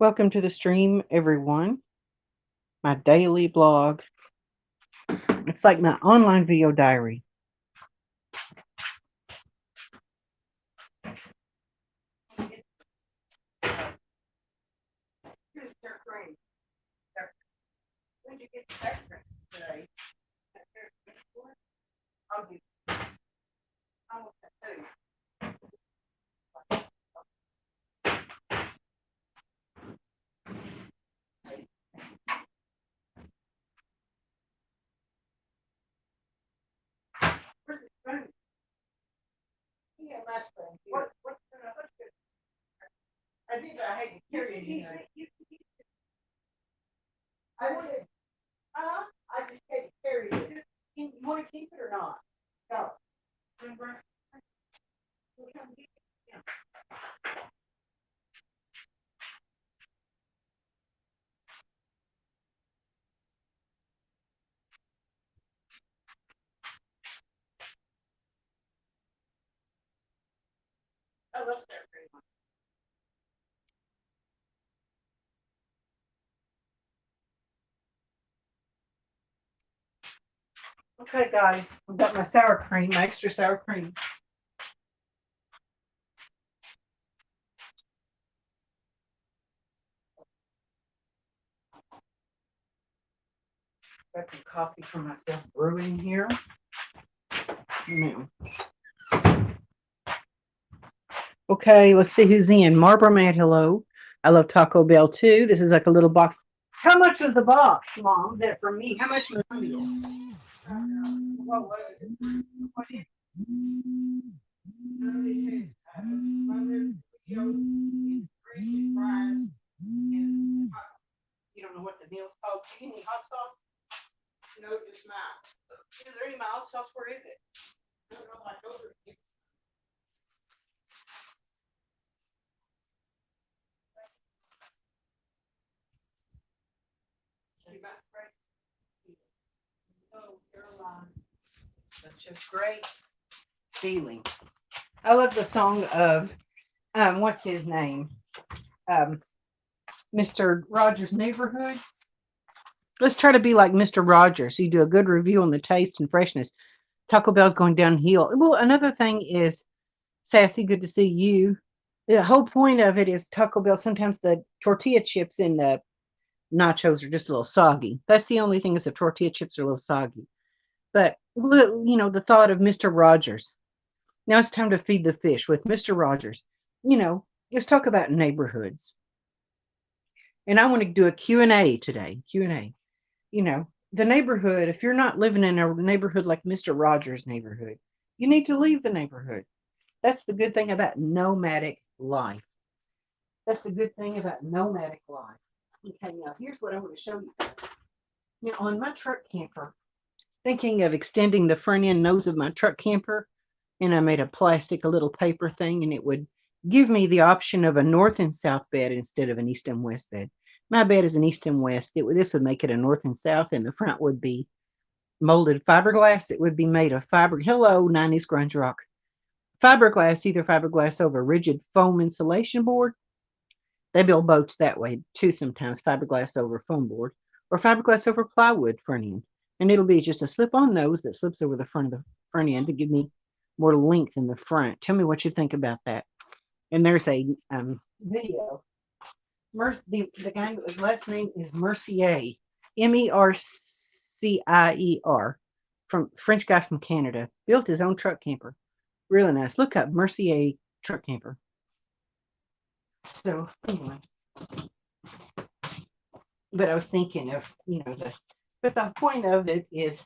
Welcome to the stream, everyone. My daily blog. It's like my online video diary. When did you get the background today? I'll give you. I want that too. Where's the spoon? Yeah, my spoon. What's good? I did, but I hate to carry it anyway. I wanted, I just hate to carry it. You want to keep it or not? Go. Remember? We'll come get it. Yeah. I love that very much. Okay, guys, I've got my sour cream, my extra sour cream. Got some coffee for myself brewing here. Now. Okay, let's see who's in. Barbara Matt, hello. I love Taco Bell too. This is like a little box. How much was the box, Mom? That for me? How much was it? What was it? What is it? You don't know what the meal's called. Do you need hot sauce? No, just mild. Is there any mild sauce? Where is it? I don't know. Like over. Oh, Caroline. Such a great feeling. I love the song of what's his name? Mr. Rogers' Neighborhood. Let's try to be like Mr. Rogers. You do a good review on the taste and freshness. Taco Bell's going downhill. Well, another thing is, Sassy, good to see you. The whole point of it is Taco Bell. Sometimes the tortilla chips in the nachos are just a little soggy. That's the only thing is the tortilla chips are a little soggy. But the thought of Mr. Rogers. Now it's time to feed the fish with Mr. Rogers. Let's talk about neighborhoods. And I want to do a Q&A today. Q&A. The neighborhood, if you're not living in a neighborhood like Mr. Rogers' neighborhood, you need to leave the neighborhood. That's the good thing about nomadic life. That's the good thing about nomadic life. Okay, now here's what I want to show you. Now, on my truck camper, thinking of extending the front end nose of my truck camper, and I made a little paper thing, and it would give me the option of a north and south bed instead of an east and west bed. My bed is an east and west. This would make it a north and south, and the front would be molded fiberglass. It would be made of fiber. Hello, 90s grunge rock. Fiberglass, either fiberglass over rigid foam insulation board. They build boats that way too sometimes, fiberglass over foam board, or fiberglass over plywood front end. And it'll be just a slip-on nose that slips over the front of the front end to give me more length in the front. Tell me what you think about that. And there's a video. The guy, his last name is Mercier, Mercier, from French guy from Canada. Built his own truck camper. Really nice. Look up Mercier truck camper. So anyway, but I was thinking of but the point of it is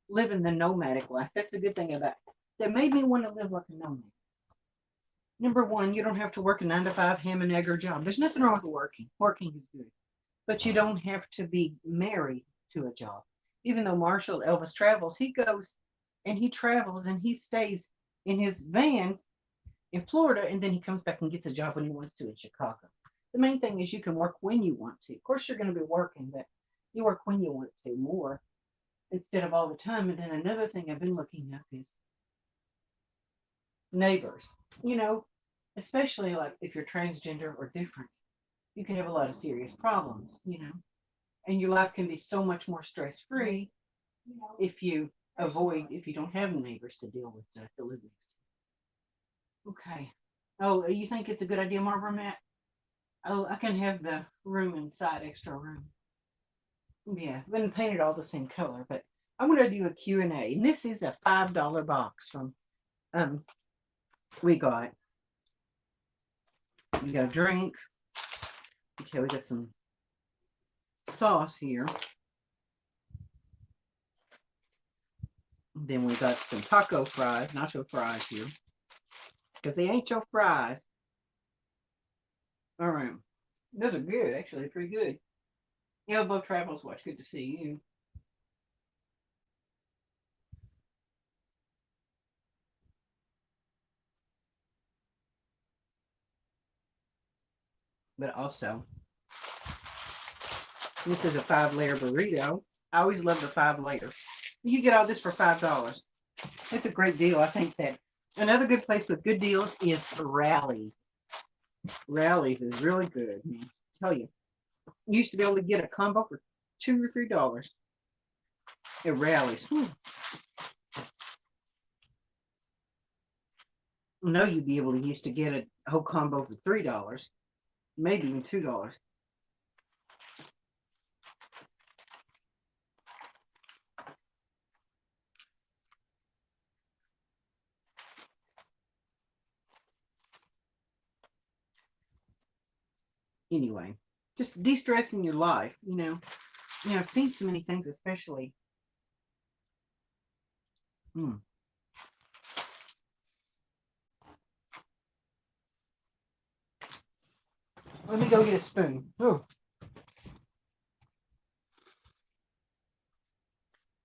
living the nomadic life. That's the good thing about it. That made me want to live like a nomad. Number one, you don't have to work a 9 to 5 ham and egg job. There's nothing wrong with working. Working is good, but you don't have to be married to a job. Even though Marshall Elvis travels, he goes and he travels and he stays in his van in Florida, and then he comes back and gets a job when he wants to in Chicago. The main thing is you can work when you want to. Of course, you're going to be working, but you work when you want to more instead of all the time. And then another thing I've been looking up is neighbors. Especially like if you're transgender or different. you can have a lot of serious problems, and your life can be so much more stress free if you don't have neighbors to deal with to live next to. Okay. Oh, you think it's a good idea, Marlboro Matt? Oh, I can have the room inside, extra room. Yeah, I've been painted all the same color, but I want to do a Q&A, and this is a $5 box from um we got a drink. Okay, we got some sauce here. Then we got some taco fries, nacho fries here, because they ain't your fries. All right, those are good, actually, pretty good. Elbow Travels Watch, good to see you. But also, this is a 5-layer burrito. I always love the 5-layer. You get all this for $5. It's a great deal. I think that another good place with good deals is Rally. Rally's is really good, man. I tell you, you used to be able to get a combo for $2 or $3 at Rally's. No, you'd be able to used to get a whole combo for $3, maybe even $2. Anyway, just de-stressing your life. I've seen so many things, especially. Mm, Let me go get a spoon. Ooh.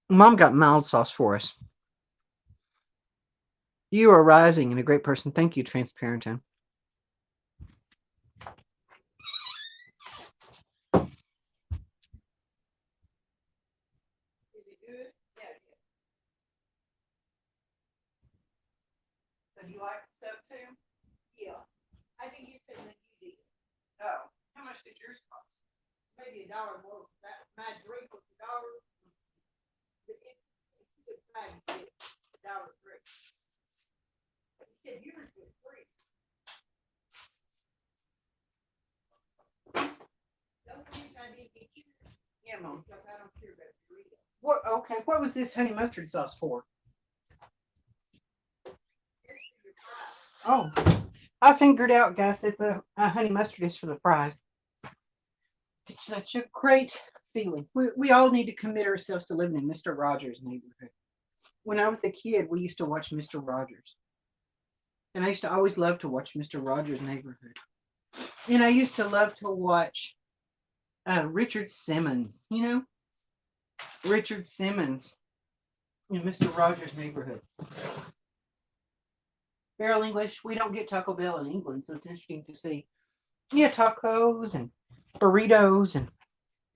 Mom got mild sauce for us. You are rising and a great person. Thank you, Transparentin. Is it good? Yeah, it is. So do you like the stuff too? Yeah. I think you said that you did. Oh, how much did yours cost? Maybe $1 more. That my drink was $1. But it's a good price. $1 drink. You said yours was free. Don't think I didn't get yours. Yeah, Mom. Because I don't care about burrito. What? Okay. What was this honey mustard sauce for? Oh, I figured out, guys, that the honey mustard is for the fries. It's such a great feeling. We all need to commit ourselves to living in Mr. Rogers' neighborhood. When I was a kid, we used to watch Mr. Rogers. And I used to always love to watch Mr. Rogers' neighborhood. And I used to love to watch Richard Simmons, Richard Simmons in Mr. Rogers' neighborhood. Barrel English, we don't get Taco Bell in England, so it's interesting to see. Yeah, tacos and burritos and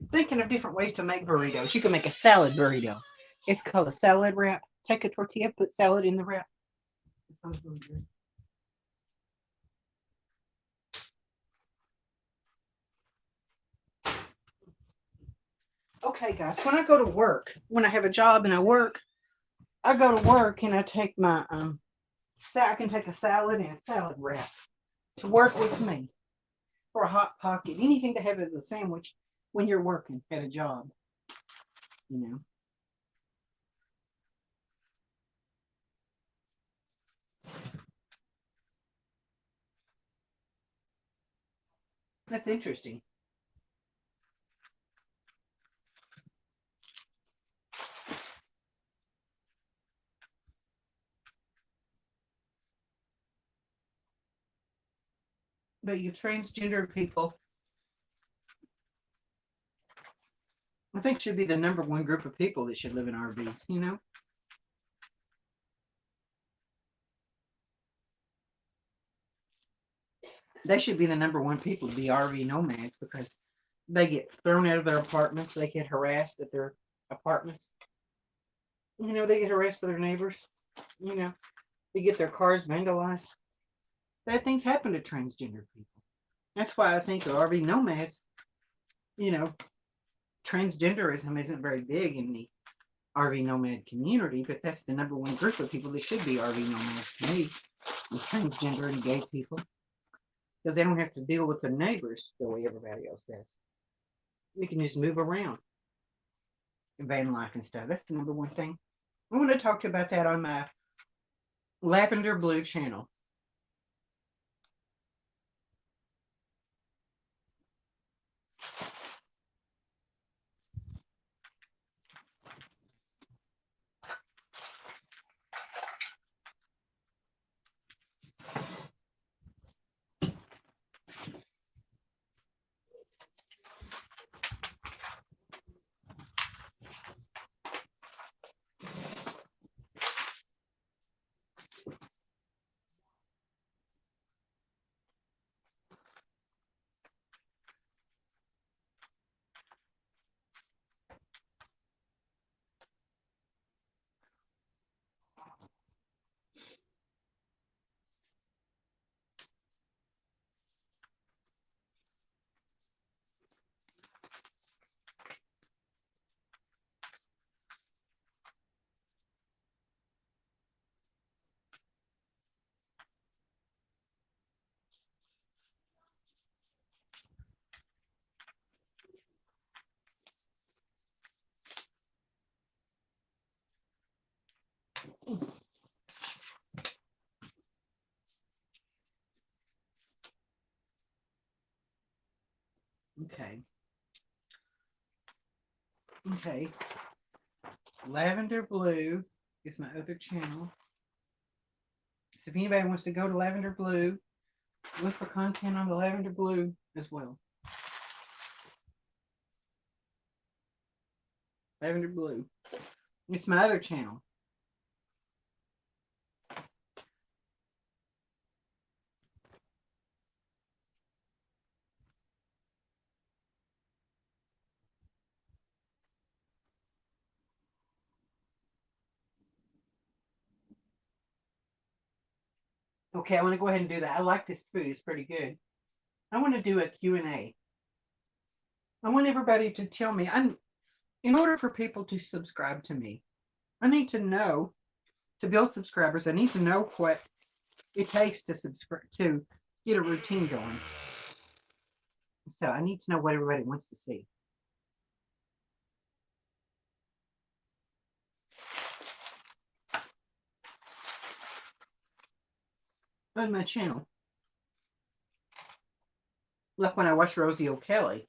thinking of different ways to make burritos. You can make a salad burrito. It's called a salad wrap. Take a tortilla, put salad in the wrap. It sounds really good. Okay, guys, when I go to work, when I have a job and I go to work and I take my I can take a salad and a salad wrap to work with me for a hot pocket. Anything to have as a sandwich when you're working at a job, you know. That's interesting. But you transgender people, I think, should be the number one group of people that should live in RVs, you know? They should be the number one people to be RV nomads because they get thrown out of their apartments. They get harassed at their apartments. They get harassed by their neighbors. You know, they get their cars vandalized. Bad things happen to transgender people. That's why I think the RV nomads, you know, transgenderism isn't very big in the RV nomad community, but that's the number one group of people that should be RV nomads to me, is transgender and gay people, because they don't have to deal with their neighbors the way everybody else does. We can just move around, van life and stuff. That's the number one thing. I want to talk to you about that on my Lavender Blue channel. Okay. Okay. Lavender Blue is my other channel. So if anybody wants to go to Lavender Blue, look for content on the Lavender Blue as well. Lavender Blue. It's my other channel. Okay, I want to go ahead and do that. I like this food. It's pretty good. I want to do a Q&A. I want everybody to tell me. In order for people to subscribe to me, I need to know, to build subscribers, I need to know what it takes to subscribe, to get a routine going. So I need to know what everybody wants to see on my channel. Like when I watch Rosie O'Kelly.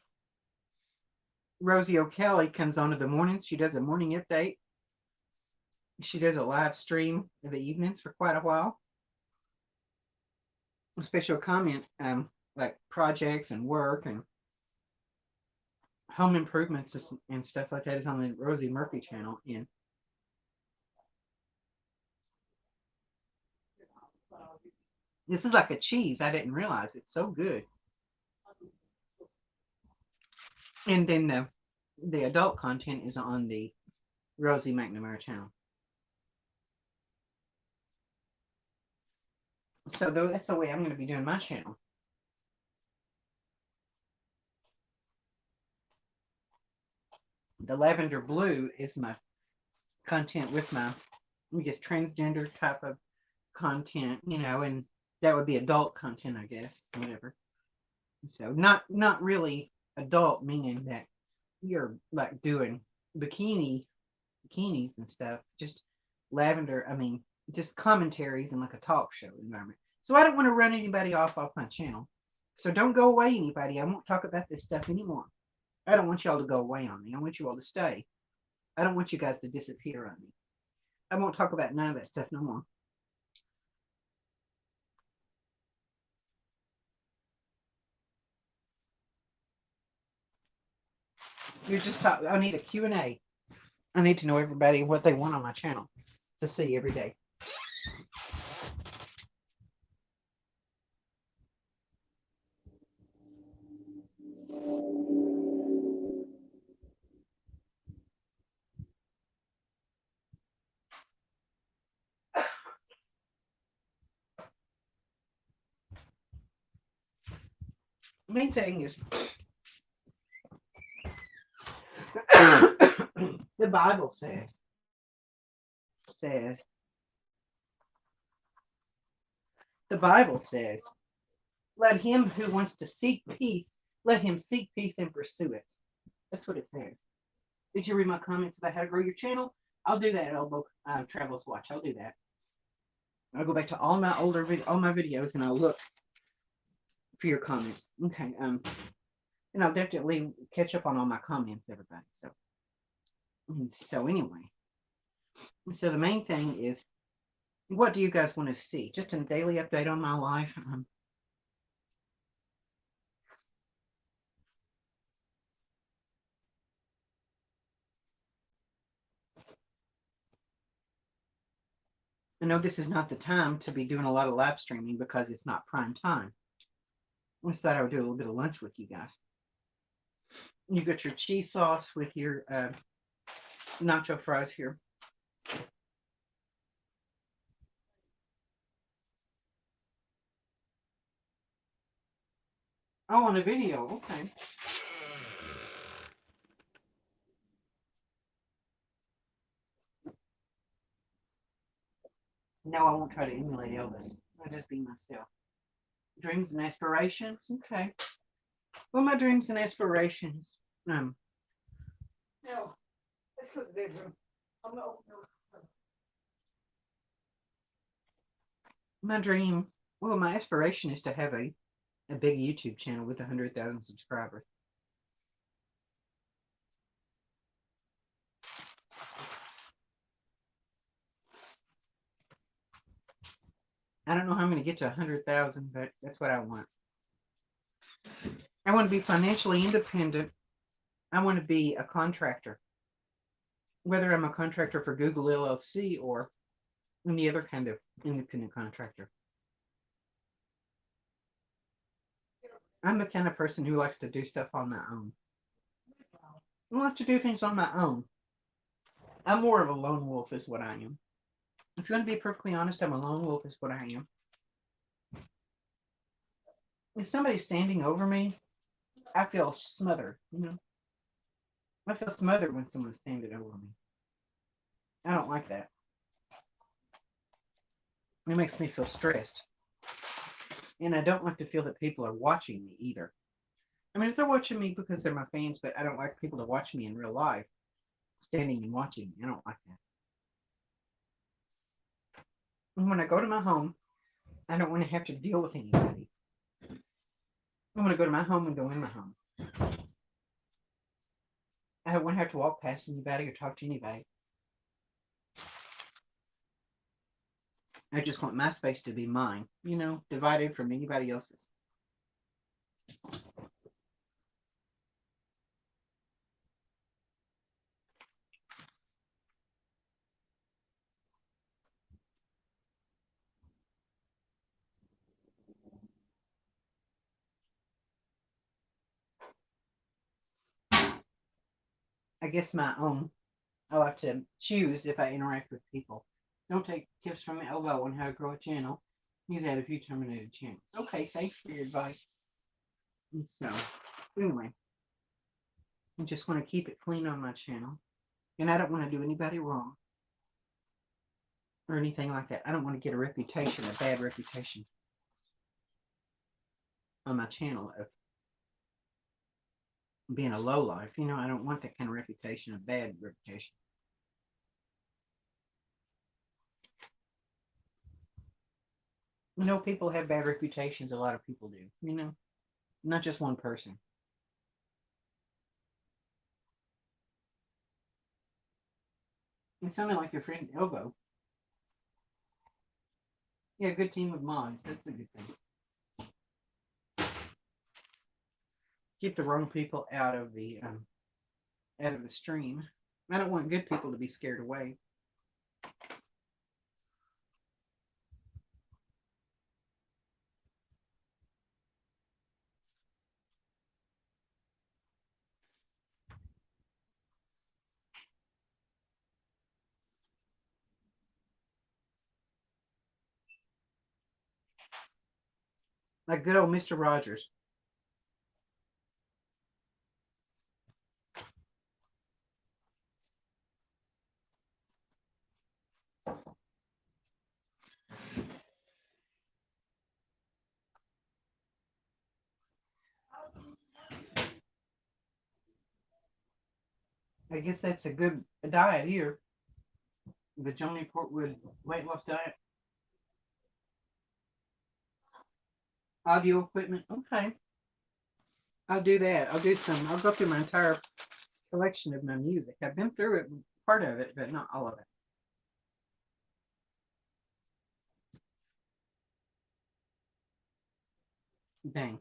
Rosie O'Kelly comes on in the mornings. She does a morning update. She does a live stream in the evenings for quite a while. A special comment, like projects and work and home improvements and stuff like that is on the Rosie Murphy channel. And this is like a cheese. I didn't realize it's so good. And then the adult content is on the Rosie McNamara channel. So that's the way I'm going to be doing my channel. The Lavender Blue is my content with my, I guess, transgender type of content, and that would be adult content, I guess, whatever. So not really adult, meaning that you're like doing bikinis and stuff. Just lavender. I mean, just commentaries and like a talk show environment. So I don't want to run anybody off my channel. So don't go away, anybody. I won't talk about this stuff anymore. I don't want y'all to go away on me. I want you all to stay. I don't want you guys to disappear on me. I won't talk about none of that stuff no more. You're just talking. I need a Q&A. I need to know everybody what they want on my channel to see every day. Main thing is the Bible says the Bible says, let him who wants to seek peace, let him seek peace and pursue it. That's what it says. Did you read my comments about how to grow your channel? I'll do that, Elbow Travels Watch. I'll do that. I'll go back to all my all my videos, and I'll look for your comments. Okay. And I'll definitely catch up on all my comments, everybody. So anyway, so the main thing is, what do you guys want to see? Just a daily update on my life. I know this is not the time to be doing a lot of live streaming because it's not prime time. I just thought I would do a little bit of lunch with you guys. You got your cheese sauce with your nacho fries here. Oh, on a video. Okay. No, I won't try to emulate Elvis. I'll just be myself. Dreams and aspirations. Okay. Well, my dreams and aspirations. No, let's go to the bedroom. No. My dream, well, my aspiration is to have a big YouTube channel with 100,000 subscribers. I don't know how I'm going to get to 100,000, but that's what I want. I want to be financially independent. I want to be a contractor, whether I'm a contractor for Google LLC or any other kind of independent contractor. I'm the kind of person who likes to do stuff on my own. I like to do things on my own. I'm more of a lone wolf is what I am. If you want to be perfectly honest, I'm a lone wolf is what I am. If somebody's standing over me, I feel smothered, I feel smothered when someone's standing over me. I don't like that. It makes me feel stressed. And I don't like to feel that people are watching me either. I mean, if they're watching me because they're my fans, but I don't like people to watch me in real life, standing and watching me. I don't like that. And when I go to my home, I don't want to have to deal with anybody. I want to go to my home and go in my home. I don't want to have to walk past anybody or talk to anybody. I just want my space to be mine, divided from anybody else's. I guess I like to choose if I interact with people. Don't take tips from Elbow on how to grow a channel. Use that if you terminate a channel. Okay, thanks for your advice. And so, anyway, I just want to keep it clean on my channel. And I don't want to do anybody wrong or anything like that. I don't want to get a bad reputation on my channel of being a low life. I don't want that kind of reputation, a bad reputation. People have bad reputations. A lot of people do, not just one person. It sounded like your friend Elbow. Yeah, good team of mods. That's a good thing. Keep the wrong people out of the stream. I don't want good people to be scared away. Like good old Mr. Rogers. I guess that's a good diet here. The Joni Portwood weight loss diet. Audio equipment. Okay. I'll do that. I'll go through my entire collection of my music. I've been through it, part of it, but not all of it. Dang.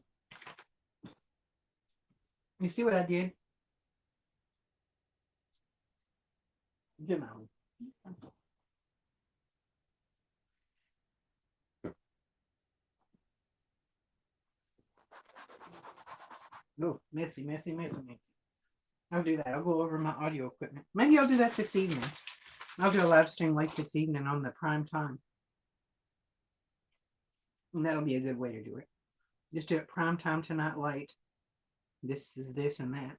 You see what I did? Get my own. Oh, messy, messy, messy, messy. I'll do that. I'll go over my audio equipment. Maybe I'll do that this evening. I'll do a live stream late this evening on the prime time. And that'll be a good way to do it. Just do it prime time tonight late. This is this and that.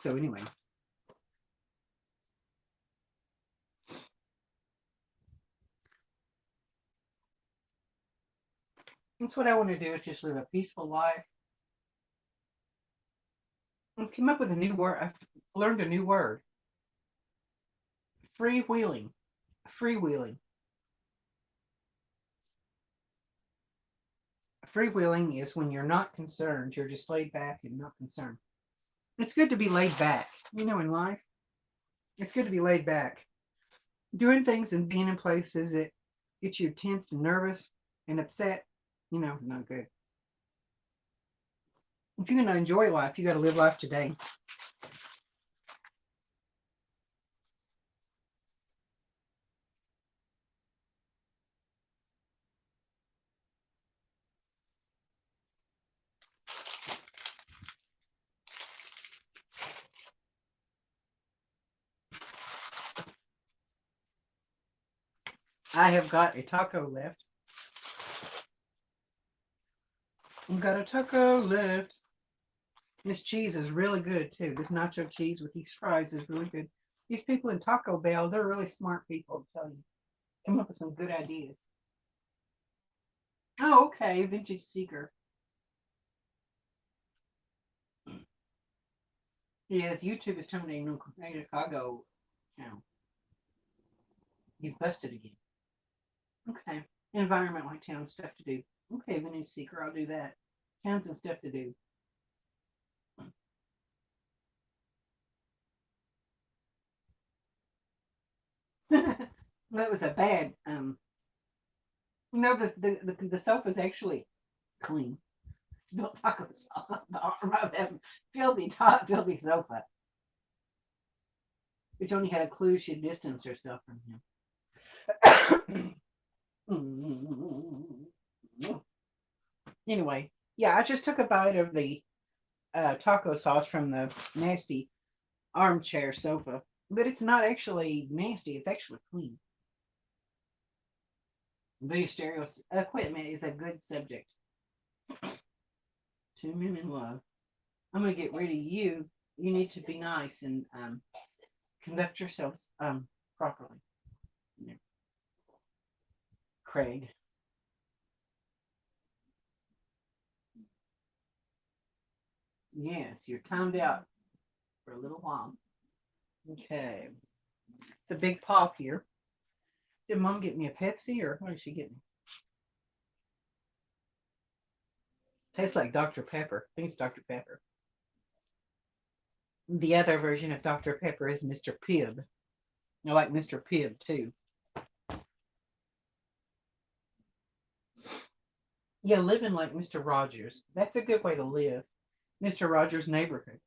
So anyway. That's what I want to do, is just live a peaceful life. I came up with a new word. I've learned a new word. Freewheeling. Freewheeling. Freewheeling is when you're not concerned. You're just laid back and not concerned. It's good to be laid back. In life, it's good to be laid back. Doing things and being in places that get you tense and nervous and upset, not good. If you're going to enjoy life, you got to live life today. I have got a taco left. I've got a taco left. This cheese is really good too. This nacho cheese with these fries is really good. These people in Taco Bell, they're really smart people, I'm telling you. Come up with some good ideas. Oh, okay. Vintage Seeker. Yes, YouTube is terminating no Chicago channel. He's busted again. Okay. Environment like town stuff to do. Okay, Vintage Seeker, I'll do that. Towns and stuff to do. That was a bad the sofa's actually clean. Spilled taco sauce on the arm of that filthy sofa. Which only had a clue she'd distanced herself from him. Anyway, yeah, I just took a bite of the taco sauce from the nasty armchair sofa, but it's not actually nasty. It's actually clean. Video stereo equipment is a good subject. 2 men in love. I'm gonna get rid of you. You need to be nice and conduct yourselves properly. Yeah. Craig. Yes, you're timed out for a little while. Okay. It's a big pop here. Did Mom get me a Pepsi or what did she get me? Tastes like Dr. Pepper. I think it's Dr. Pepper. The other version of Dr. Pepper is Mr. Pibb. I like Mr. Pibb too. Yeah, living like Mr. Rogers. That's a good way to live. Mr. Rogers' neighborhood.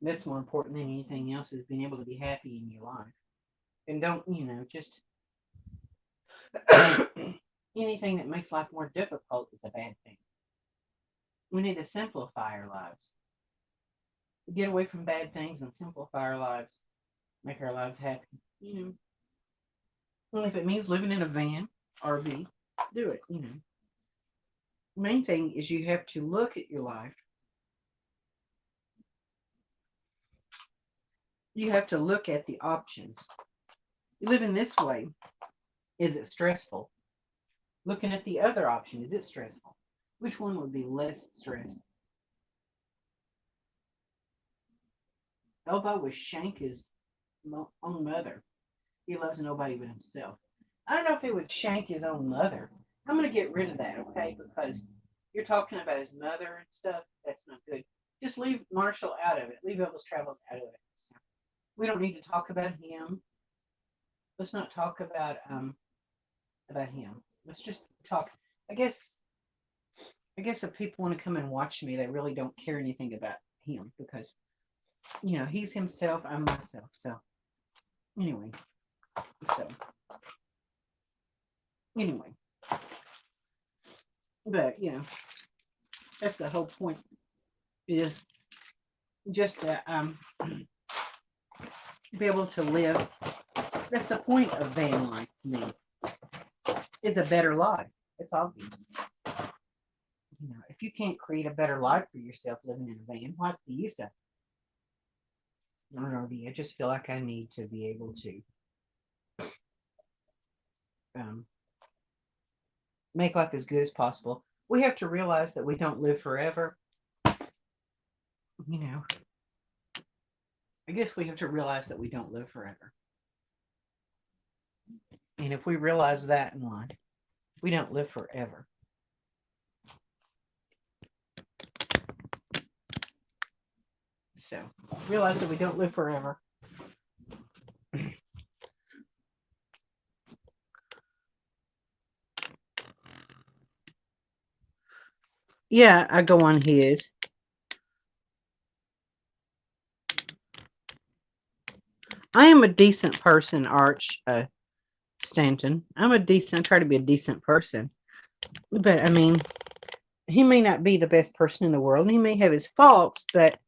That's more important than anything else, is being able to be happy in your life. And don't, just anything that makes life more difficult is a bad thing. We need to simplify our lives. Get away from bad things and simplify our lives. Make our lives happy. Well, if it means living in a van, RV, do it. The main thing is you have to look at your life. You have to look at the options. Living this way, is it stressful? Looking at the other option, is it stressful? Which one would be less stress? Elbow would shank his own mother. He loves nobody but himself. I don't know if he would shank his own mother. I'm going to get rid of that, okay? Because you're talking about his mother and stuff. That's not good. Just leave Marshall out of it. Leave Elvis Travels out of it. So we don't need to talk about him. Let's not talk about him. Let's just talk. I guess I guess if people want to come and watch me, they really don't care anything about him because he's himself, I'm myself. So anyway, so anyway, but that's the whole point is just to be able to live. That's the point of van life to me. Is a better life. It's obvious. If you can't create a better life for yourself living in a van, what's the use of it? I don't know. I just feel like I need to be able to make life as good as possible. We have to realize that we don't live forever. I guess we have to realize that we don't live forever. And if we realize that in life, we don't live forever. So realize that we don't live forever. Yeah, I go on his. I am a decent person, Arch Stanton. I try to be a decent person. But I mean, he may not be the best person in the world. And he may have his faults, but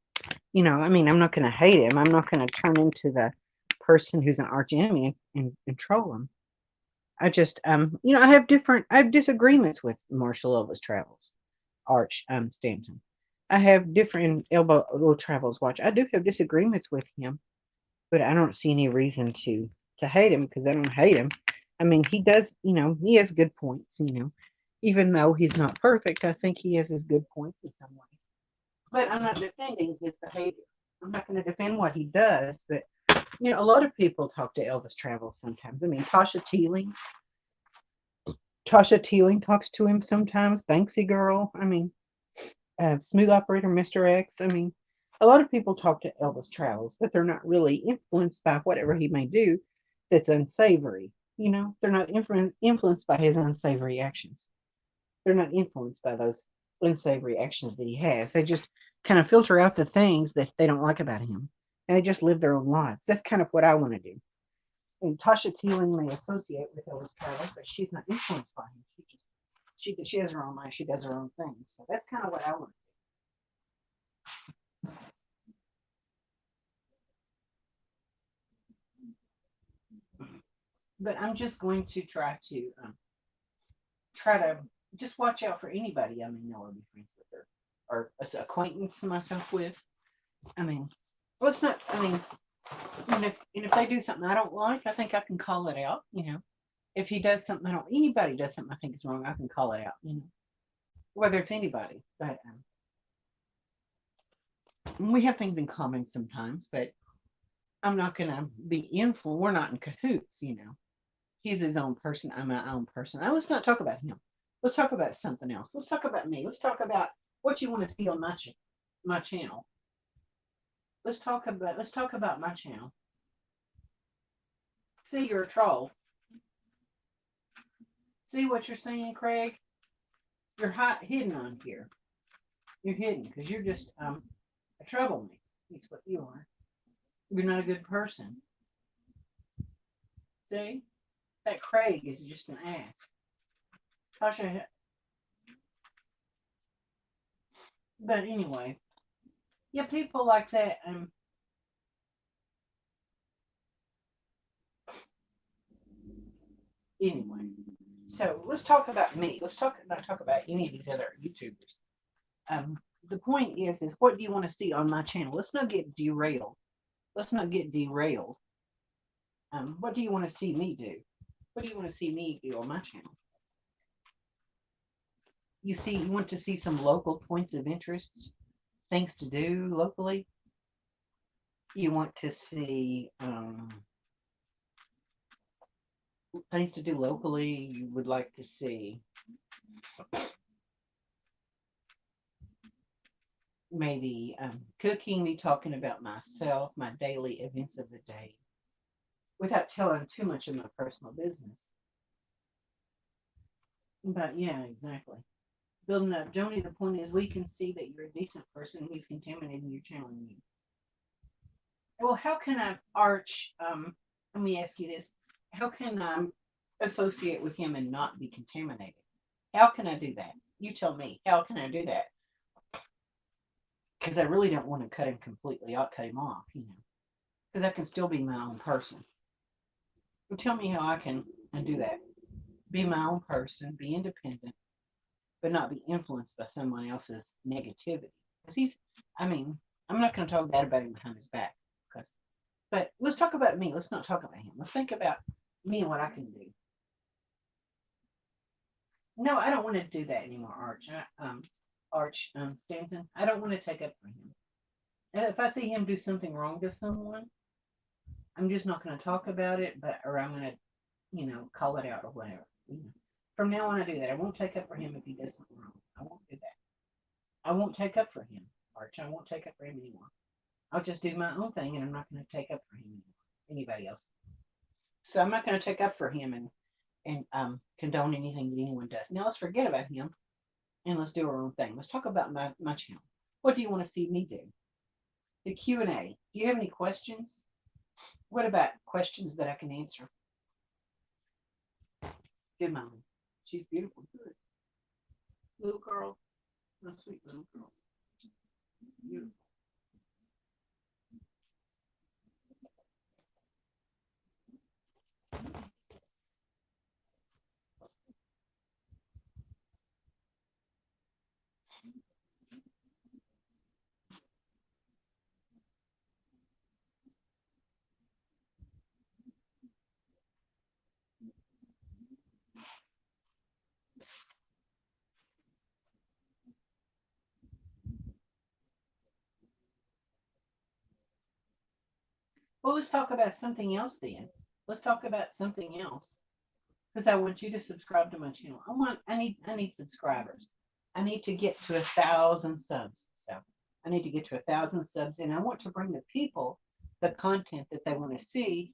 I'm not going to hate him. I'm not going to turn into the person who's an arch enemy and troll him. I just, I have disagreements with Marshall Elvis Travels, Arch Stanton. I have different Elbow Travels Watch. I do have disagreements with him, but I don't see any reason to hate him because I don't hate him. I mean, he does, he has good points, even though he's not perfect. I think he has his good points in some ways. But I'm not defending his behavior. I'm not going to defend what he does, but a lot of people talk to Elvis Travels sometimes. I mean, Tasha Teeling talks to him sometimes. Banksy Girl. I mean, Smooth Operator Mr. X. I mean, a lot of people talk to Elvis Travels, but they're not really influenced by whatever he may do that's unsavory. They're not influenced by his unsavory actions. They're not influenced by those unsavory actions that he has. They just kind of filter out the things that they don't like about him, and they just live their own lives. That's kind of what I want to do. And Tasha Teeling may associate with Elvis Travels, but she's not influenced by him. She has her own life. She does her own thing. So that's kind of what I want to do. But I'm just going to try to just watch out for anybody I may know or be friends with or acquaintance myself with. I mean, let's not. I mean, and if they do something I don't like, I think I can call it out. If he does something anybody does something I think is wrong, I can call it out. Whether it's anybody, but we have things in common sometimes. But I'm not gonna be influenced. We're not in cahoots. He's his own person. I'm my own person. Now let's not talk about him. Let's talk about something else. Let's talk about me. Let's talk about what you want to see on my channel. Let's talk about my channel. See, you're a troll. See what you're saying, Craig? You're hidden on here. You're hidden because you're just a troublemaker. That's what you are. You're not a good person. See? That Craig is just an ass. Tasha. But anyway, yeah, people like that. Anyway, so let's talk about me. Let's not talk about any of these other YouTubers. The point is what do you want to see on my channel? Let's not get derailed. let's not get derailed. What do you want to see me do? What do you want to see me do on my channel? You want to see some local points of interest, things to do locally. You want to see things to do locally. You would like to see maybe cooking, me talking about myself, my daily events of the day, without telling too much of my personal business. But yeah, exactly. Building up. Joni, the point is we can see that you're a decent person who's contaminating your channel. Well, how can I arch? Let me ask you this: how can I associate with him and not be contaminated? How can I do that? You tell me. How can I do that? Because I really don't want to cut him completely. I'll cut him off, because I can still be my own person. Well, tell me how I can do that. Be my own person, be independent, but not be influenced by someone else's negativity. Because I mean, I'm not going to talk bad about him behind his back. Because, but let's talk about me. Let's not talk about him. Let's think about me and what I can do. No, I don't want to do that anymore, Arch Stanton. I don't want to take up for him. And if I see him do something wrong to someone, I'm just not going to talk about it, or I'm going to, call it out or whatever. From now on, I do that. I won't take up for him if he does something wrong. I won't do that. I won't take up for him, Arch. I won't take up for him anymore. I'll just do my own thing, and I'm not going to take up for him anymore. Anybody else? So I'm not going to take up for him and condone anything that anyone does. Now let's forget about him and let's do our own thing. Let's talk about my channel. What do you want to see me do? The Q&A. Do you have any questions? What about questions that I can answer? Good mom. She's beautiful. Good. Little girl. My sweet little girl. Beautiful. Well, let's talk about something else then. Let's talk about something else. Because I want you to subscribe to my channel. I need subscribers. I need to get to 1,000 subs. So I need to get to 1,000 subs, and I want to bring the people the content that they want to see,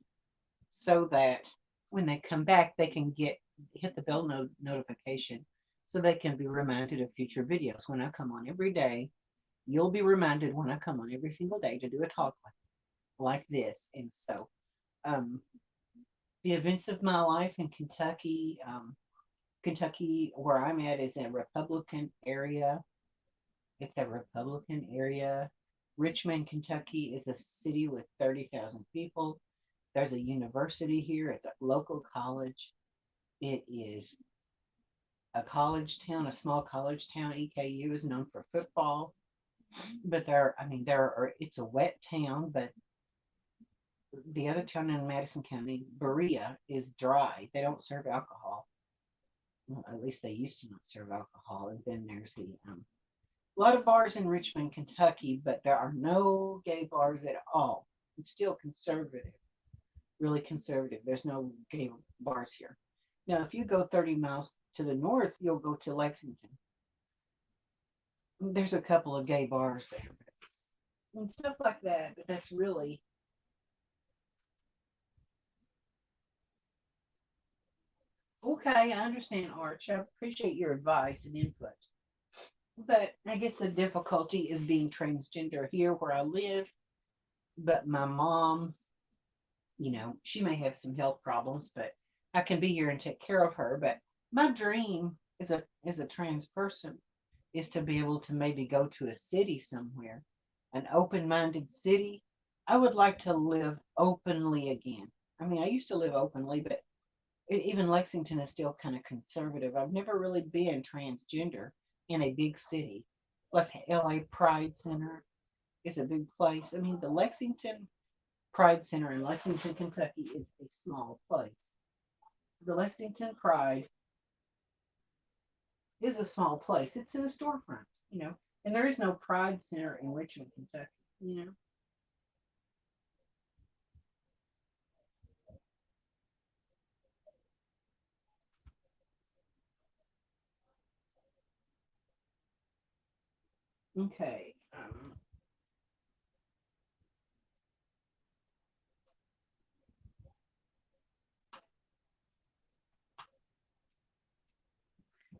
so that when they come back, they can hit the bell notification, so they can be reminded of future videos. When I come on every day, you'll be reminded when I come on every single day to do a talk like this. And so, um, the events of my life in Kentucky. Kentucky, where I'm at, is a Republican area. It's a Republican area. Richmond, Kentucky is a city with 30,000 people. There's a university here. It's a local college. It is a college town, a small college town. EKU is known for football, but it's a wet town, but the other town in Madison County, Berea, is dry. They don't serve alcohol. Well, at least they used to not serve alcohol. And then there's a lot of bars in Richmond, Kentucky, but there are no gay bars at all. It's still conservative, really conservative. There's no gay bars here. Now, if you go 30 miles to the north, you'll go to Lexington. There's a couple of gay bars there and stuff like that, but that's really okay. I understand, Arch. I appreciate your advice and input. But I guess the difficulty is being transgender here where I live. But my mom, she may have some health problems, but I can be here and take care of her. But my dream as a trans person is to be able to maybe go to a city somewhere, an open-minded city. I would like to live openly again. I mean, I used to live openly, but even Lexington is still kind of conservative. I've never really been transgender in a big city. Like LA Pride Center is a big place. I mean, the Lexington Pride Center in Lexington, Kentucky is a small place. The Lexington Pride is a small place. It's in a storefront, and there is no Pride Center in Richmond, Kentucky. Okay.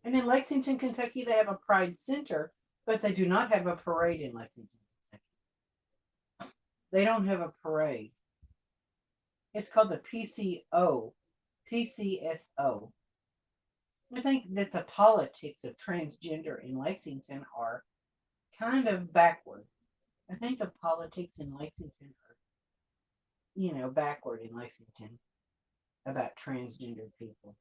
And in Lexington, Kentucky, they have a Pride Center, but they do not have a parade in Lexington, Kentucky. They don't have a parade. It's called the PCO, PCSO. I think that the politics of transgender in Lexington are kind of backward. I think the politics in Lexington are, backward in Lexington about transgender people.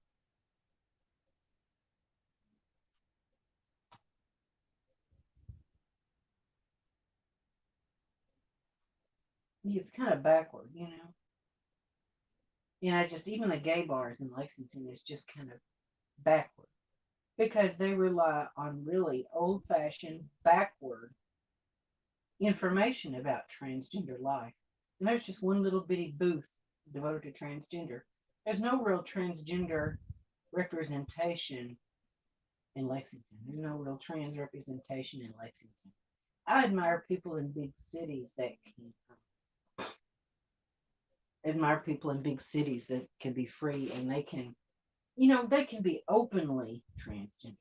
It's kind of backward. Even the gay bars in Lexington is just kind of backward because they rely on really old fashioned, backward information about transgender life. And there's just one little bitty booth devoted to transgender. There's no real transgender representation in Lexington. There's no real trans representation in Lexington. I admire people in big cities that can be free and they can be openly transgender.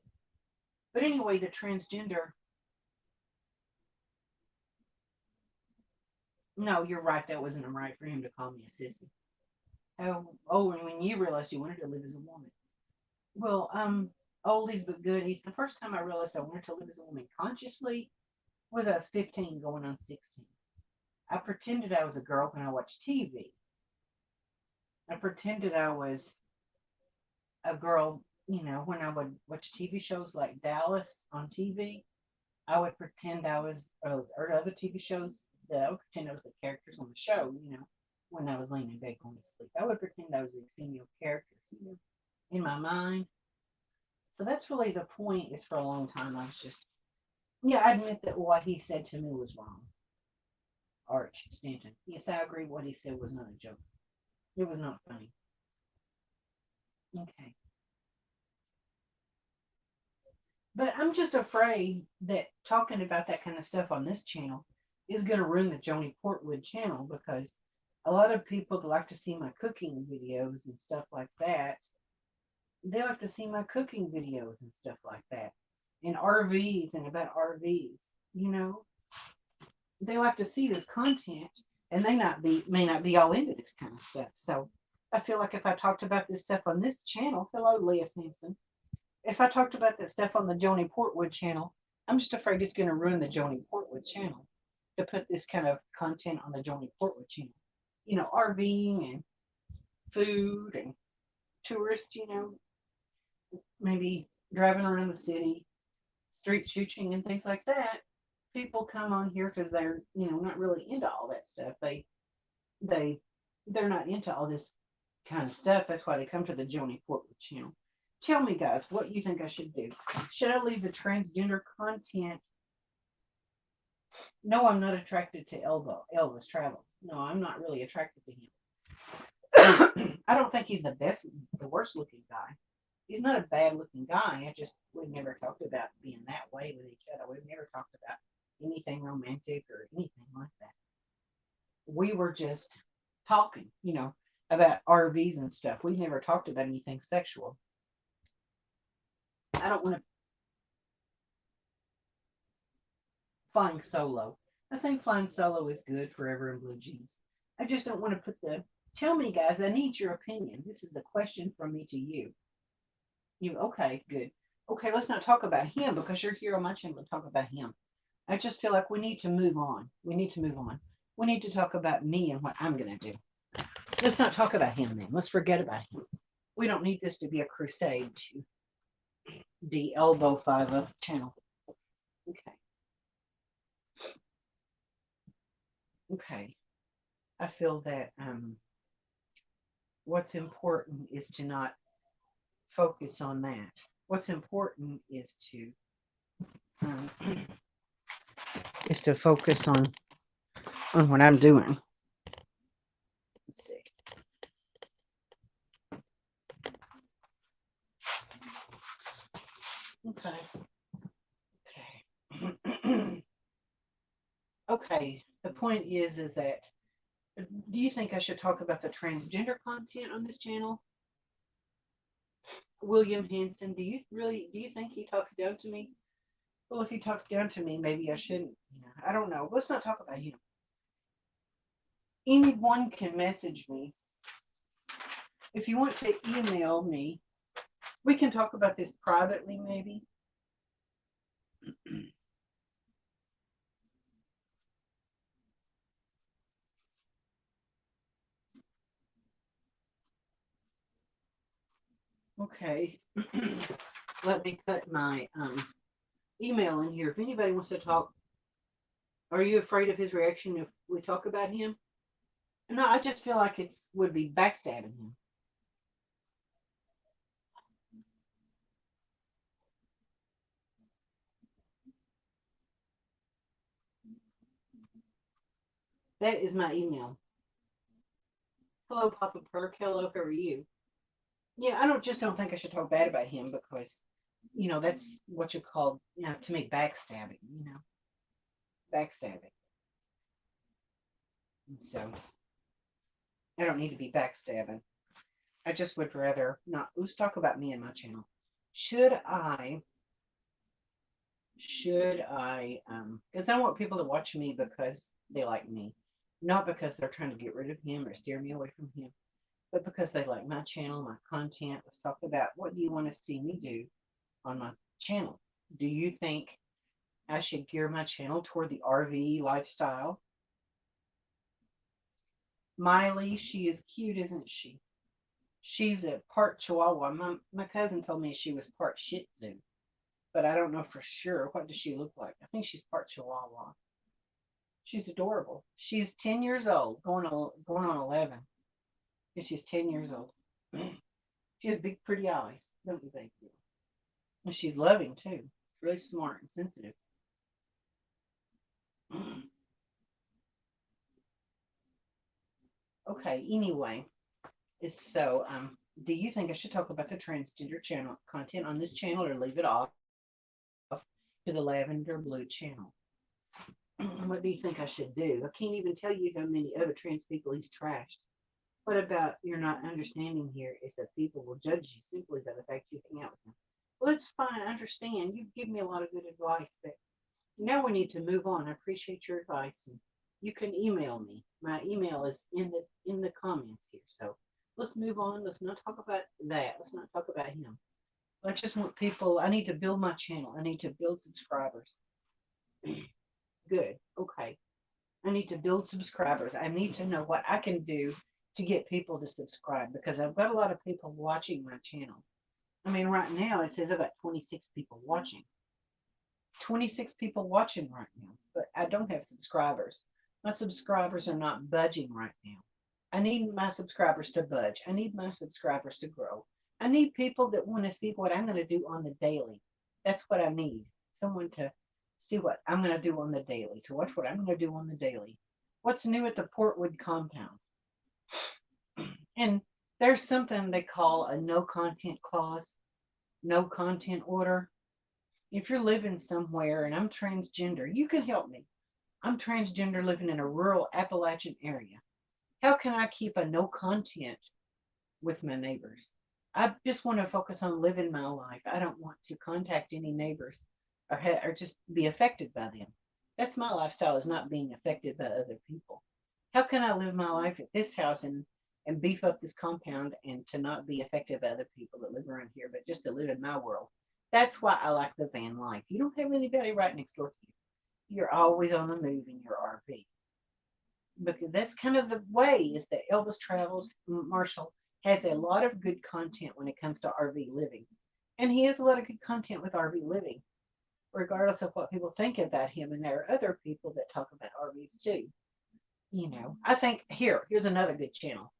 But anyway, the transgender. No, you're right. That wasn't right for him to call me a sissy. And when you realized you wanted to live as a woman. Well, oldies but goodies. The first time I realized I wanted to live as a woman consciously was I was 15 going on 16. I pretended I was a girl when I watched TV. I pretended I was a girl, when I would watch TV shows like Dallas on TV. I would pretend I was, or other TV shows, that I would pretend I was the characters on the show, when I was laying in bed going to sleep. I would pretend I was these female characters, in my mind. So that's really the point, is for a long time I was just, yeah, I admit that what he said to me was wrong. Arch Stanton. Yes, I agree what he said was not a joke. It was not funny. Okay. But I'm just afraid that talking about that kind of stuff on this channel is going to ruin the Joni Portwood channel, because a lot of people that like to see my cooking videos and stuff like that, they like to see my cooking videos and stuff like that, and RVs and about RVs. You know, they like to see this content, and they may not be all into this kind of stuff. So I feel like if I talked about this stuff on this channel, hello, Leah Sampson, if I talked about that stuff on the Joni Portwood channel, I'm just afraid it's going to ruin the Joni Portwood channel to put this kind of content on the Joni Portwood channel. RVing and food and tourists, maybe driving around the city, street shooting and things like that. People come on here because they're, not really into all that stuff. They they're not into all this kind of stuff. That's why they come to the Joni Portwood channel. Tell me, guys, what you think I should do. Should I leave the transgender content? No, I'm not attracted to Elvis Travel. No, I'm not really attracted to him. I don't think he's the worst looking guy. He's not a bad looking guy. We've never talked about being that way with each other. We've never talked about anything romantic or anything like that. We were just talking, about RVs and stuff. We've never talked about anything sexual. I don't want to. Flying solo. I think flying solo is good forever in blue jeans. I just don't want to put the. Tell me, guys, I need your opinion. This is a question from me to you. Okay, good. Okay, let's not talk about him because you're here on my channel to talk about him. I just feel like we need to move on. We need to move on. We need to talk about me and what I'm going to do. Let's not talk about him then. Let's forget about him. We don't need this to be a crusade to the Elbow 5 channel. Okay. Okay. I feel that what's important is to not focus on that. What's important um, is to focus on what I'm doing. Let's see. Okay. Okay. Okay. The point is that do you think I should talk about the transgender content on this channel? William Hanson, do you think he talks down to me? Well, if he talks down to me, maybe I shouldn't. I don't know. Let's not talk about him. Anyone can message me. If you want to email me, we can talk about this privately, maybe. Okay. Let me put my email in here. If anybody wants to talk, are you afraid of his reaction if we talk about him? No, I just feel like it would be backstabbing him. That is my email. Hello, Papa Perk. Hello, how are you? Yeah, I don't think I should talk bad about him because, that's what you call, to me, backstabbing, backstabbing. And so I don't need to be backstabbing. I just would rather not. Let's talk about me and my channel. Should I, because I want people to watch me because they like me, not because they're trying to get rid of him or steer me away from him, but because they like my channel, my content. Let's talk about what do you want to see me do on my channel. Do you think I should gear my channel toward the RV lifestyle? Miley, she is cute, isn't she? She's a part Chihuahua. My cousin told me she was part Shih Tzu, but I don't know for sure. What does she look like? I think she's part Chihuahua. She's adorable. She's 10 years old, going on 11. And she's 10 years old. She has big, pretty eyes, don't you think? And she's loving too. Really smart and sensitive. Okay. Anyway, so do you think I should talk about the transgender channel content on this channel or leave it off to the lavender blue channel? What do you think I should do? I can't even tell you how many other trans people he's trashed. What about you're not understanding here is that people will judge you simply by the fact you hang out with them. Well, it's fine. I understand. You've given me a lot of good advice, but now we need to move on. I appreciate your advice, and you can email me. My email is in the comments here. So let's move on. Let's not talk about that. Let's not talk about him. I just want people. I need to build my channel. I need to build subscribers. Good. Okay. I need to build subscribers. I need to know what I can do to get people to subscribe because I've got a lot of people watching my channel. I mean, right now it says I've got 26 people watching. 26 people watching right now, but I don't have subscribers. My subscribers are not budging right now. I need my subscribers to budge. I need my subscribers to grow. I need people that want to see what I'm going to do on the daily. That's what I need. Someone to see what I'm going to do on the daily, to watch what I'm going to do on the daily. What's new at the Portwood compound? And there's something they call a no content clause, no content order. If you're living somewhere and I'm transgender, you can help me. I'm transgender living in a rural Appalachian area. How can I keep a no content with my neighbors? I just want to focus on living my life. I don't want to contact any neighbors or just be affected by them. That's my lifestyle, is not being affected by other people. How can I live my life at this house and beef up this compound and to not be affected by other people that live around here, but just to live in my world? That's why I like the van life. You don't have anybody right next door to you. You're always on the move in your RV. Because that's kind of the way is that Elvis Travels Marshall has a lot of good content when it comes to RV living. And he has a lot of good content with RV living, regardless of what people think about him. And there are other people that talk about RVs too. I think here's another good channel,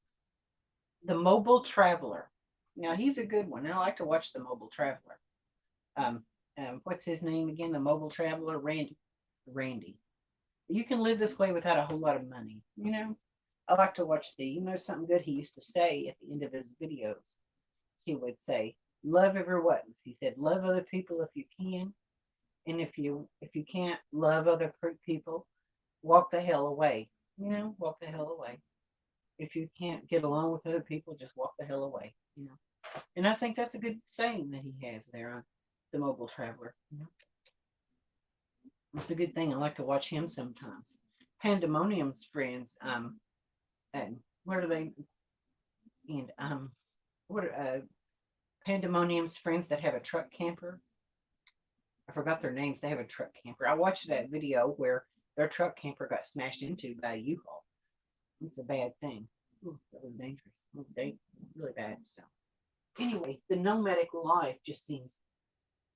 the Mobile Traveler. Now he's a good one. I like to watch the Mobile Traveler. Um, what's his name again? The Mobile Traveler, Randy. Randy. You can live this way without a whole lot of money. I like to watch something good he used to say at the end of his videos. He would say, "Love everyone." He said, "Love other people if you can, and if you can't love other people, walk the hell away. Walk the hell away. If you can't get along with other people, just walk the hell away. And I think that's a good saying that he has there on the Mobile Traveler. It's a good thing. I like to watch him sometimes. Pandemonium's friends, and what are they? And what are Pandemonium's friends that have a truck camper? I forgot their names. They have a truck camper. I watched that video where their truck camper got smashed into by a U-Haul. It's a bad thing. Ooh, that was dangerous. Really bad. So anyway, the nomadic life just seems,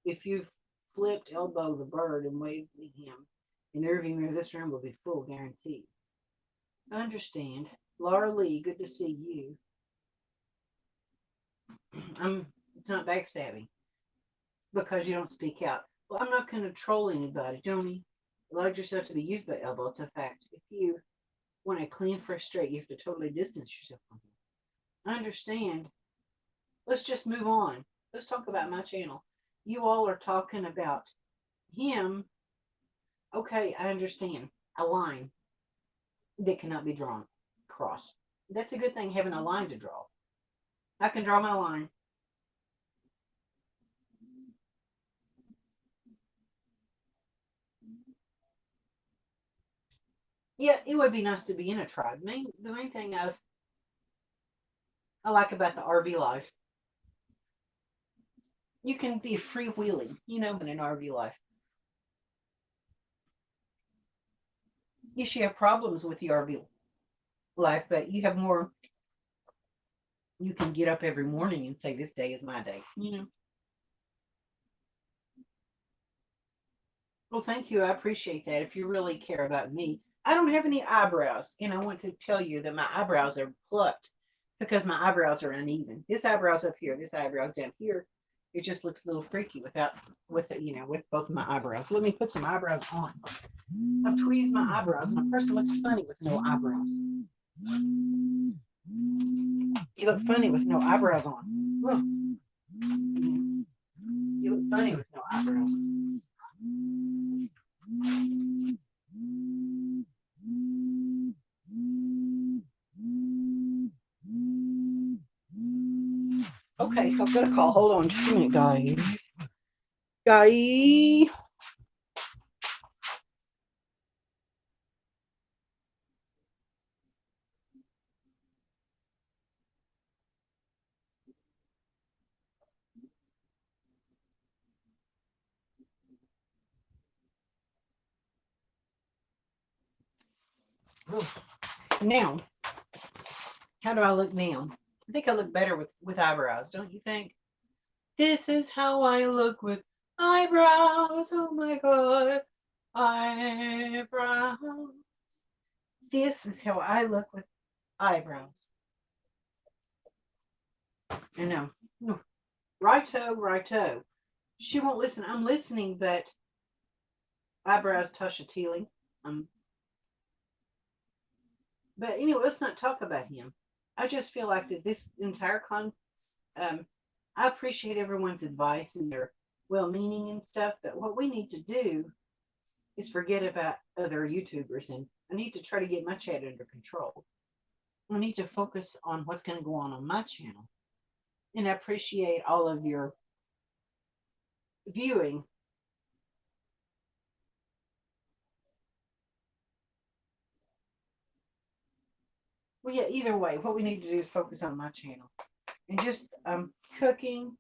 if you've flipped elbow the bird and waved at him, in the rearview mirror, this room will be full, guaranteed. I understand. Laura Lee, good to see you. It's not backstabbing because you don't speak out. Well, I'm not going to troll anybody, Joni. Allow yourself to be used by elbow. It's a fact. If you want a clean, fresh straight, you have to totally distance yourself from him. I understand. Let's just move on. Let's talk about my channel. You all are talking about him. Okay, I understand. A line that cannot be drawn across. That's a good thing, having a line to draw. I can draw my line. Yeah, it would be nice to be in a tribe. The main thing I like about the RV life, you can be freewheeling, in an RV life. Yes, you have problems with the RV life, but you have more. You can get up every morning and say, "This day is my day." Well, thank you. I appreciate that. If you really care about me, I don't have any eyebrows, and I want to tell you that my eyebrows are plucked because my eyebrows are uneven. This eyebrow's up here, this eyebrow's down here. It just looks a little freaky with both of my eyebrows. Let me put some eyebrows on. I've tweezed my eyebrows, and a person looks funny with no eyebrows. You look funny with no eyebrows on. Look. You look funny with no eyebrows. Okay, I've got a call. Hold on just a minute, guys. Guy. Now, how do I look now? I think I look better with eyebrows, don't you think? This is how I look with eyebrows. Oh my god. Eyebrows. This is how I look with eyebrows. I know. Righto, righto. She won't listen. I'm listening, but eyebrows, Tasha Teeling. But anyway, let's not talk about him. I just feel like that this entire I appreciate everyone's advice and their well-meaning and stuff, but what we need to do is forget about other YouTubers, and I need to try to get my chat under control. I need to focus on what's going to go on my channel, and I appreciate all of your viewing. Well, yeah, either way, what we need to do is focus on my channel and just cooking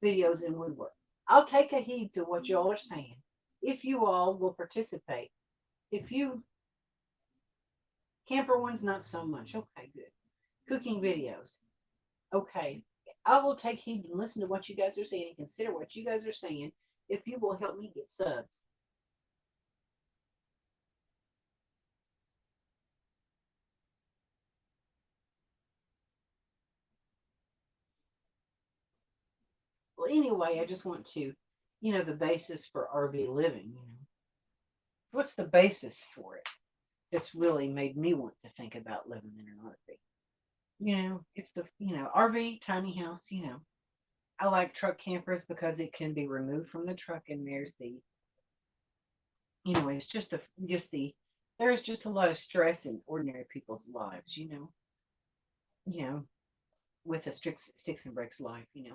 videos and woodwork. I'll take a heed to what y'all are saying if you all will participate. If you camper ones, not so much. Okay, good. Cooking videos. Okay. I will take heed and listen to what you guys are saying and consider what you guys are saying if you will help me get subs. Well, anyway, I just want to, the basis for RV living, What's the basis for it that's really made me want to think about living in an RV? It's the, RV, tiny house, I like truck campers because it can be removed from the truck and there's the, it's there's just a lot of stress in ordinary people's lives, you know, with a strict sticks and bricks life, and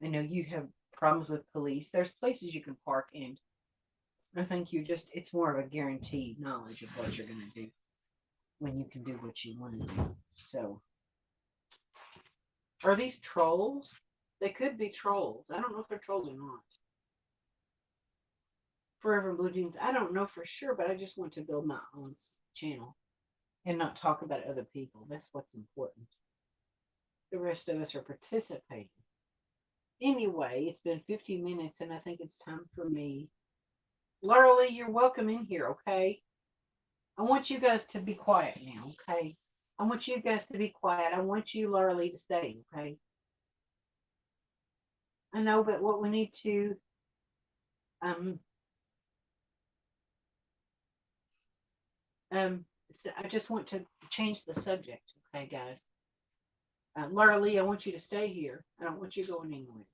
I know you have problems with police. There's places you can park and I think it's more of a guaranteed knowledge of what you're going to do when you can do what you want to do. So, are these trolls? They could be trolls. I don't know if they're trolls or not. Forever Blue Jeans, I don't know for sure, but I just want to build my own channel and not talk about other people. That's what's important. The rest of us are participating. Anyway, it's been 50 minutes and I think it's time for me. Laura Lee, you're welcome in here, okay? I want you guys to be quiet now, okay? I want you guys to be quiet. I want you, Laura Lee, to stay, okay? I know, but what we need to, so I just want to change the subject, okay, guys? Laura Lee, I want you to stay here. I don't want you going anywhere.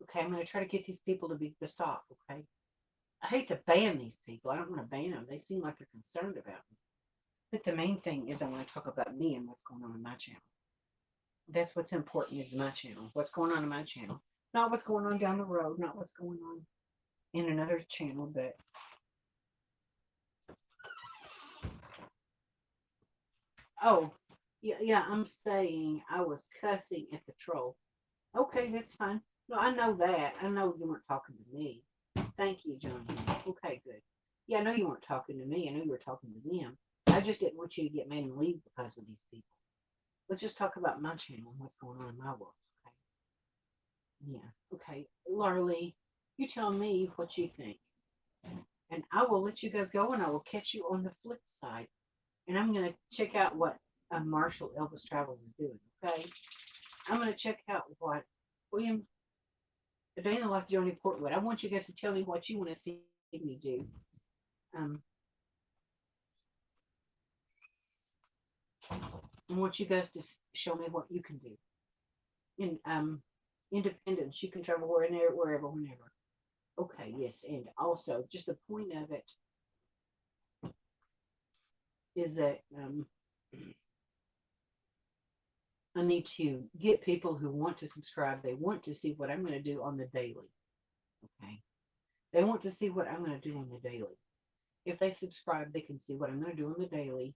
Okay, I'm going to try to get these people to stop, okay? I hate to ban these people. I don't want to ban them. They seem like they're concerned about me. But the main thing is I want to talk about me and what's going on in my channel. That's what's important is my channel. What's going on in my channel. Not what's going on down the road. Not what's going on in another channel, but oh, yeah, I'm saying I was cussing at the troll. Okay, that's fine. No, I know that. I know you weren't talking to me. Thank you, Johnny. Okay, good. Yeah, I know you weren't talking to me. I know you were talking to them. I just didn't want you to get mad and leave because of these people. Let's just talk about my channel and what's going on in my world. Okay. Yeah. Okay. Laura Lee, you tell me what you think. And I will let you guys go and I will catch you on the flip side. And I'm going to check out what Marshall Elvis Travels is doing. Okay. I'm going to check out what William, A Day in the Life of Joni Portwood. I want you guys to tell me what you want to see me do. I want you guys to show me what you can do. In independence, you can travel wherever, whenever. Okay, yes, and also just the point of it is that I need to get people who want to subscribe. They want to see what I'm going to do on the daily. Okay, they want to see what I'm going to do on the daily. If they subscribe, they can see what I'm going to do on the daily.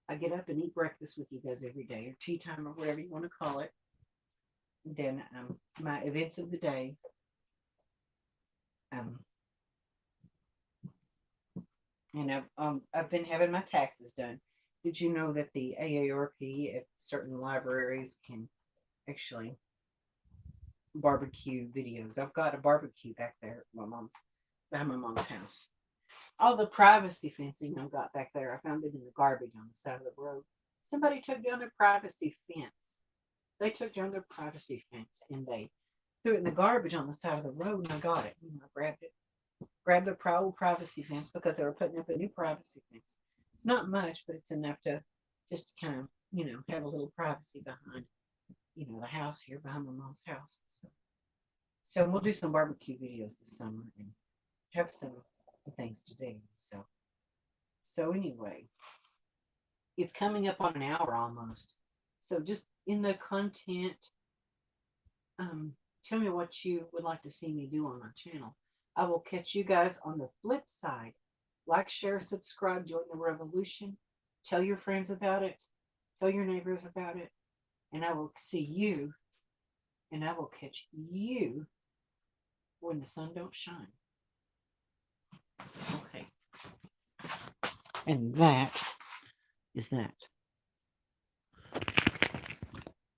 I get up and eat breakfast with you guys every day, or tea time, or whatever you want to call it. Then my events of the day. And I've been having my taxes done. Did you know that the AARP at certain libraries can actually barbecue videos? I've got a barbecue back there at behind my mom's house. All the privacy fencing I've got back there, I found it in the garbage on the side of the road. Somebody took down their privacy fence. They took down their privacy fence and they threw it in the garbage on the side of the road, and I got it. And I grabbed it. Grabbed a old privacy fence because they were putting up a new privacy fence. It's not much, but it's enough to just kind of, have a little privacy behind, the house here, behind my mom's house. So we'll do some barbecue videos this summer and have some things to do. So anyway, it's coming up on an hour almost. So just in the content, tell me what you would like to see me do on my channel. I will catch you guys on the flip side. Like, share, subscribe, join the revolution. Tell your friends about it. Tell your neighbors about it. And I will see you, and I will catch you when the sun don't shine. Okay. And that is that.